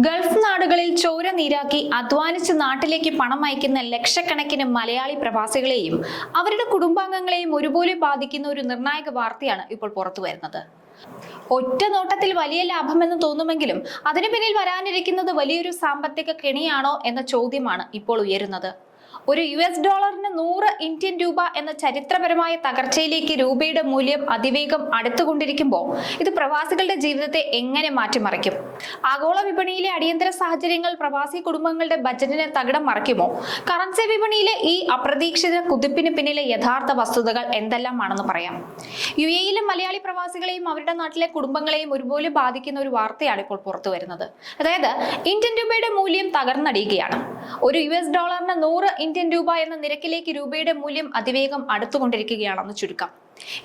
Gulf നാടുകളിൽ ചോര നീരാക്കി അധ്വാനിച്ച് നാട്ടിലേക്ക് പണം അയക്കുന്ന ലക്ഷക്കണക്കിന് മലയാളി പ്രവാസികളെയും അവരുടെ കുടുംബാംഗങ്ങളെയും ഒരുപോലെ ബാധിക്കുന്ന ഒരു നിർണായക വാർത്തയാണ് ഇപ്പോൾ പുറത്തു വരുന്നത്. ഒറ്റ നോട്ടത്തിൽ വലിയ ലാഭമെന്ന് തോന്നുമെങ്കിലും അതിനു പിന്നിൽ വരാനിരിക്കുന്നത് വലിയൊരു സാമ്പത്തിക കെണിയാണോ എന്ന ചോദ്യമാണ് ഇപ്പോൾ ഉയരുന്നത്. ഒരു $100 100 ഇന്ത്യൻ രൂപ എന്ന ചരിത്രപരമായ തകർച്ചയിലേക്ക് രൂപയുടെ മൂല്യം അതിവേഗം അടുത്തുകൊണ്ടിരിക്കുമ്പോൾ ഇത് പ്രവാസികളുടെ ജീവിതത്തെ എങ്ങനെ മാറ്റിമറിക്കും? ആഗോള വിപണിയിലെ അടിയന്തര സാഹചര്യങ്ങൾ പ്രവാസി കുടുംബങ്ങളുടെ ബജറ്റിനെ തകിടം മറിക്കുമോ? കറൻസി വിപണിയിലെ ഈ അപ്രതീക്ഷിത കുതിപ്പിന് പിന്നിലെ യഥാർത്ഥ വസ്തുതകൾ എന്തെല്ലാമാണെന്ന് പറയാം. UAE-യിലെ മലയാളി പ്രവാസികളെയും അവരുടെ നാട്ടിലെ കുടുംബങ്ങളെയും ഒരുപോലെ ബാധിക്കുന്ന ഒരു വാർത്തയാണ് ഇപ്പോൾ പുറത്തു വരുന്നത്. അതായത് ഇന്ത്യൻ രൂപയുടെ മൂല്യം തകർന്നടിയുകയാണ്. ഒരു $100 100 ഇന്ത്യൻ രൂപ എന്ന നിരക്കിലേക്ക് രൂപയുടെ മൂല്യം അതിവേഗം അടുത്തുകൊണ്ടിരിക്കുകയാണെന്ന് ചുരുക്കം.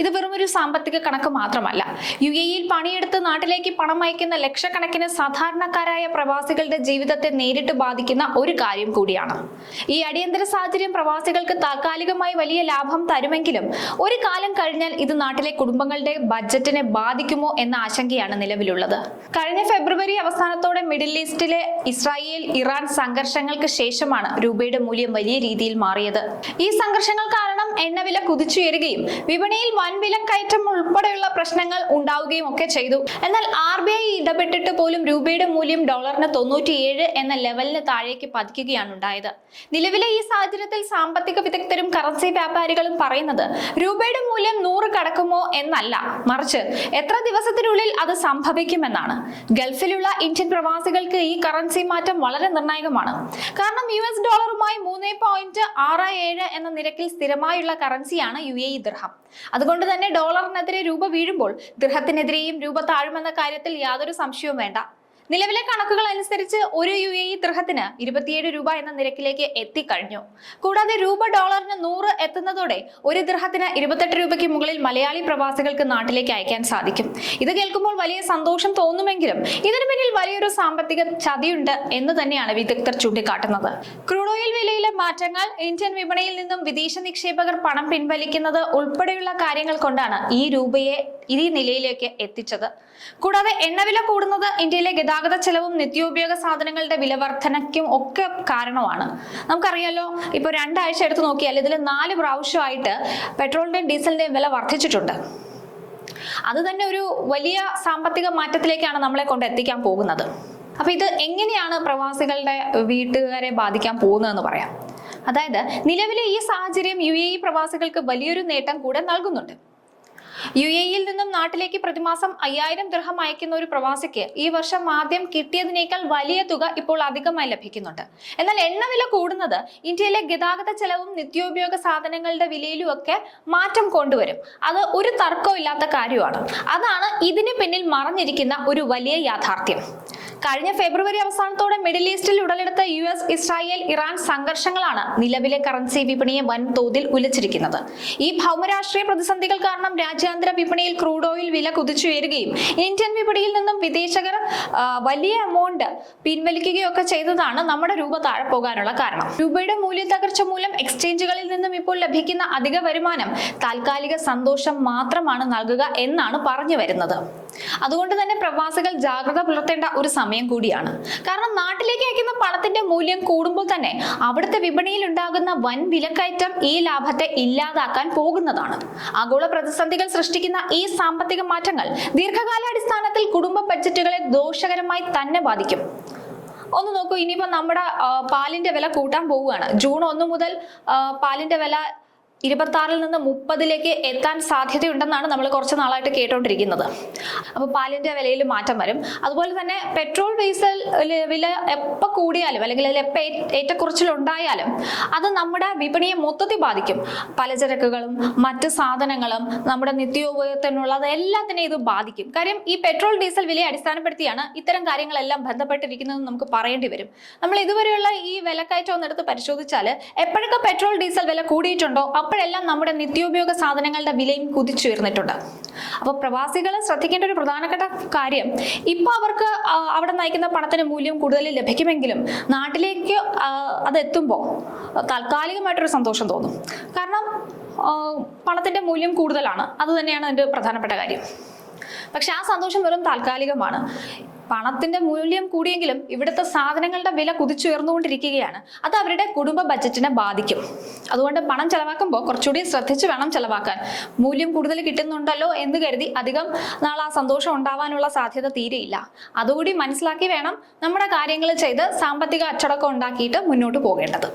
ഇത് വെറും ഒരു സാമ്പത്തിക കണക്ക് മാത്രമല്ല. UAE-യിൽ പണിയെടുത്ത് നാട്ടിലേക്ക് പണം അയക്കുന്ന ലക്ഷക്കണക്കിന് സാധാരണക്കാരായ പ്രവാസികളുടെ ജീവിതത്തെ നേരിട്ട് ബാധിക്കുന്ന ഒരു കാര്യം കൂടിയാണ്. ഈ അടിയന്തര സാഹചര്യം പ്രവാസികൾക്ക് താൽക്കാലികമായി വലിയ ലാഭം തരുമെങ്കിലും ഒരു കാലം കഴിഞ്ഞാൽ ഇത് നാട്ടിലെ കുടുംബങ്ങളുടെ ബജറ്റിനെ ബാധിക്കുമോ എന്ന ആശങ്കയാണ് നിലവിലുള്ളത്. കഴിഞ്ഞ ഫെബ്രുവരി അവസാനത്തോടെ മിഡിൽ ഈസ്റ്റിലെ ഇസ്രായേൽ ഇറാൻ സംഘർഷങ്ങൾക്ക് ശേഷമാണ് രൂപയുടെ മൂല്യം വലിയ രീതിയിൽ മാറിയത്. ഈ സംഘർഷങ്ങൾ കാരണം എണ്ണവില കുതിച്ചുയരുകയും വിപണിയിൽ വൻ വിലക്കയറ്റം ഉൾപ്പെടെയുള്ള പ്രശ്നങ്ങൾ ഉണ്ടാവുകയും ഒക്കെ ചെയ്തു. എന്നാൽ RBI ഇടപെട്ടിട്ട് പോലും രൂപയുടെ മൂല്യം ഡോളറിന് 97 എന്ന ലെവലിന് താഴേക്ക് പതിക്കുകയാണ് ഉണ്ടായത്. നിലവിലെ ഈ സാഹചര്യത്തിൽ സാമ്പത്തിക വിദഗ്ധരും കറൻസി വ്യാപാരികളും പറയുന്നത് രൂപയുടെ മൂല്യം 100 കടക്കുമോ എന്നല്ല, മറിച്ച് എത്ര ദിവസത്തിനുള്ളിൽ അത് സംഭവിക്കുമെന്നാണ്. ഗൾഫിലുള്ള ഇന്ത്യൻ പ്രവാസികൾക്ക് ഈ കറൻസി മാറ്റം വളരെ നിർണായകമാണ്. കാരണം US ഡോളറുമായി 3.67 എന്ന നിരക്കിൽ സ്ഥിരമായുള്ള കറൻസിയാണ് UAE ദിർഹം. അതുകൊണ്ട് തന്നെ ഡോളറിനെതിരെ രൂപ വീഴുമ്പോൾ ദിർഹത്തിനെതിരെയും രൂപ താഴുമെന്ന കാര്യത്തിൽ യാതൊരു സംശയവും വേണ്ട. നിലവിലെ കണക്കുകൾ അനുസരിച്ച് ഒരു UAE ദിർഹത്തിന് 27 രൂപ എന്ന നിരക്കിലേക്ക് എത്തിക്കഴിഞ്ഞു. കൂടാതെ രൂപ ഡോളറിന് 100 എത്തുന്നതോടെ ഒരു ദിർഹത്തിന് 28 രൂപയ്ക്ക് മുകളിൽ മലയാളി പ്രവാസികൾക്ക് നാട്ടിലേക്ക് അയക്കാൻ സാധിക്കും. ഇത് കേൾക്കുമ്പോൾ വലിയ സന്തോഷം തോന്നുമെങ്കിലും ഇതിനു പിന്നിൽ വലിയൊരു സാമ്പത്തിക ചതിയുണ്ട് എന്ന് തന്നെയാണ് വിദഗ്ധർ ചൂണ്ടിക്കാട്ടുന്നത്. ക്രൂഡ് ഓയിൽ വിലയിലെ മാറ്റങ്ങൾ, ഇന്ത്യൻ വിപണിയിൽ നിന്നും വിദേശ നിക്ഷേപകർ പണം പിൻവലിക്കുന്നത് ഉൾപ്പെടെയുള്ള കാര്യങ്ങൾ കൊണ്ടാണ് ഈ രൂപയെ ഈ നിലയിലേക്ക് എത്തിച്ചത്. കൂടാതെ എണ്ണവില കൂടുന്നത് ഇന്ത്യയിലെ ഗതാഗത ചെലവും നിത്യോപയോഗ സാധനങ്ങളുടെ വിലവർധനയ്ക്കും ഒക്കെ കാരണമാണ്. നമുക്കറിയാലോ, ഇപ്പൊ 2 ആഴ്ച എടുത്തു നോക്കിയാൽ ഇതിൽ 4 പ്രാവശ്യമായിട്ട് പെട്രോളിന്റെയും ഡീസലിന്റെയും വില വർദ്ധിച്ചിട്ടുണ്ട്. അത് തന്നെ ഒരു വലിയ സാമ്പത്തിക മാറ്റത്തിലേക്കാണ് നമ്മളെ കൊണ്ട് എത്തിക്കാൻ പോകുന്നത്. അപ്പൊ ഇത് എങ്ങനെയാണ് പ്രവാസികളുടെ വീട്ടുകാരെ ബാധിക്കാൻ പോകുന്നതെന്ന് പറയാം. അതായത് നിലവിലെ ഈ സാഹചര്യം UAE പ്രവാസികൾക്ക് വലിയൊരു നേട്ടം കൂടെ നൽകുന്നുണ്ട്. UAE-യിൽ നിന്നും നാട്ടിലേക്ക് പ്രതിമാസം 5000 ദിർഹം അയക്കുന്ന ഒരു പ്രവാസിക്ക് ഈ വർഷം ആദ്യം കിട്ടിയതിനേക്കാൾ വലിയ തുക ഇപ്പോൾ അധികമായി ലഭിക്കുന്നുണ്ട്. എന്നാൽ എണ്ണവില കൂടുന്നത് ഇന്ത്യയിലെ ഗതാഗത ചെലവും നിത്യോപയോഗ സാധനങ്ങളുടെ വിലയിലും ഒക്കെ മാറ്റം കൊണ്ടുവരും. അത് ഒരു തർക്കവും ഇല്ലാത്ത കാര്യമാണ്. അതാണ് ഇതിന് പിന്നിൽ മറഞ്ഞിരിക്കുന്ന ഒരു വലിയ യാഥാർത്ഥ്യം. കഴിഞ്ഞ ഫെബ്രുവരി അവസാനത്തോടെ മിഡിൽ ഈസ്റ്റിൽ ഉടലെടുത്ത US ഇസ്രായേൽ ഇറാൻ സംഘർഷങ്ങളാണ് നിലവിലെ കറൻസി വിപണിയെ വൻതോതിൽ ഉലച്ചിരിക്കുന്നത്. ഈ ഭൗമരാഷ്ട്രീയ പ്രതിസന്ധികൾ കാരണം രാജ്യാന്തര വിപണിയിൽ ക്രൂഡ് ഓയിൽ വില കുതിച്ചുയരുകയും ഇന്ത്യൻ വിപണിയിൽ നിന്നും വിദേശകർ വലിയ എമൗണ്ട് പിൻവലിക്കുകയൊക്കെ ചെയ്തതാണ് നമ്മുടെ രൂപ താഴെ പോകാനുള്ള കാരണം. രൂപയുടെ മൂല്യ തകർച്ച മൂലം എക്സ്ചേഞ്ചുകളിൽ നിന്നും ഇപ്പോൾ ലഭിക്കുന്ന അധിക വരുമാനം താൽക്കാലിക സന്തോഷം മാത്രമാണ് നൽകുക എന്നാണ് പറഞ്ഞു വരുന്നത്. അതുകൊണ്ട് തന്നെ പ്രവാസികൾ ജാഗ്രത പുലർത്തേണ്ട ഒരു സമയം കൂടിയാണ്. കാരണം നാട്ടിലേക്ക് അയക്കുന്ന പണത്തിന്റെ മൂല്യം കൂടുമ്പോൾ തന്നെ അവിടുത്തെ വിപണിയിൽ ഉണ്ടാകുന്ന വൻ വിലക്കയറ്റം ഈ ലാഭത്തെ ഇല്ലാതാക്കാൻ പോകുന്നതാണ്. ആഗോള പ്രതിസന്ധികൾ സൃഷ്ടിക്കുന്ന ഈ സാമ്പത്തിക മാറ്റങ്ങൾ ദീർഘകാലാടിസ്ഥാനത്തിൽ കുടുംബ ബഡ്ജറ്റുകളെ ദോഷകരമായി തന്നെ ബാധിക്കും. ഒന്ന് നോക്കൂ, ഇനിയിപ്പോ നമ്മുടെ പാലിന്റെ വില കൂട്ടാൻ പോവുകയാണ്. ജൂൺ 1 മുതൽ പാലിന്റെ വില 26-ൽ നിന്ന് 30-ലേക്ക് എത്താൻ സാധ്യതയുണ്ടെന്നാണ് നമ്മൾ കുറച്ച് നാളായിട്ട് കേട്ടോണ്ടിരിക്കുന്നത്. അപ്പോൾ പാലിന്റെ വിലയിൽ മാറ്റം വരും. അതുപോലെ തന്നെ പെട്രോൾ ഡീസൽ വില എപ്പോൾ കൂടിയാലും അല്ലെങ്കിൽ എപ്പോൾ ഏറ്റക്കുറച്ചിലുണ്ടായാലും അത് നമ്മുടെ വിപണിയെ മൊത്തത്തിൽ ബാധിക്കും. പലചരക്കുകളും മറ്റ് സാധനങ്ങളും നമ്മുടെ നിത്യോപയോഗത്തിനുള്ളത് എല്ലാത്തിനെയും ഇത് ബാധിക്കും. കാര്യം ഈ പെട്രോൾ ഡീസൽ വിലയെ അടിസ്ഥാനപ്പെടുത്തിയാണ് ഇത്തരം കാര്യങ്ങളെല്ലാം ബന്ധപ്പെട്ടിരിക്കുന്നതെന്ന് നമുക്ക് പറയേണ്ടി വരും. നമ്മൾ ഇതുവരെയുള്ള ഈ വിലക്കയറ്റം ഒന്നെടുത്ത് പരിശോധിച്ചാൽ എപ്പോഴൊക്കെ പെട്രോൾ ഡീസൽ വില കൂടിയിട്ടുണ്ടോ അപ്പോഴെല്ലാം നമ്മുടെ നിത്യോപയോഗ സാധനങ്ങളുടെ വിലയും കുതിച്ചുയർന്നിട്ടുണ്ട്. അപ്പോൾ പ്രവാസികൾ ശ്രദ്ധിക്കേണ്ട ഒരു പ്രധാനപ്പെട്ട കാര്യം, ഇപ്പൊ അവർക്ക് അവിടെ നയിക്കുന്ന പണത്തിന് മൂല്യം കൂടുതൽ ലഭിക്കുമെങ്കിലും നാട്ടിലേക്ക് അത് എത്തുമ്പോൾ താൽക്കാലികമായിട്ടൊരു സന്തോഷം തോന്നും. കാരണം പണത്തിന്റെ മൂല്യം കൂടുതലാണ്. അത് തന്നെയാണ് അതിന്റെ പ്രധാനപ്പെട്ട കാര്യം. പക്ഷെ ആ സന്തോഷം വെറും താൽക്കാലികമാണ്. പണത്തിന്റെ മൂല്യം കൂടിയെങ്കിലും ഇവിടുത്തെ സാധനങ്ങളുടെ വില കുതിച്ചുയർന്നുകൊണ്ടിരിക്കുകയാണ്. അത് അവരുടെ കുടുംബ ബജറ്റിനെ ബാധിക്കും. അതുകൊണ്ട് പണം ചെലവാക്കുമ്പോൾ കുറച്ചുകൂടി ശ്രദ്ധിച്ച് വേണം ചെലവാക്കാൻ. മൂല്യം കൂടുതൽ കിട്ടുന്നുണ്ടല്ലോ എന്ന് കരുതി അധികം നാൾ ആ സന്തോഷം ഉണ്ടാവാനുള്ള സാധ്യത തീരെയില്ല. അതുകൂടി മനസ്സിലാക്കി വേണം നമ്മുടെ കാര്യങ്ങൾ ചെയ്ത് സാമ്പത്തിക അച്ചടക്കം ഉണ്ടാക്കിയിട്ട് മുന്നോട്ട് പോകേണ്ടത്.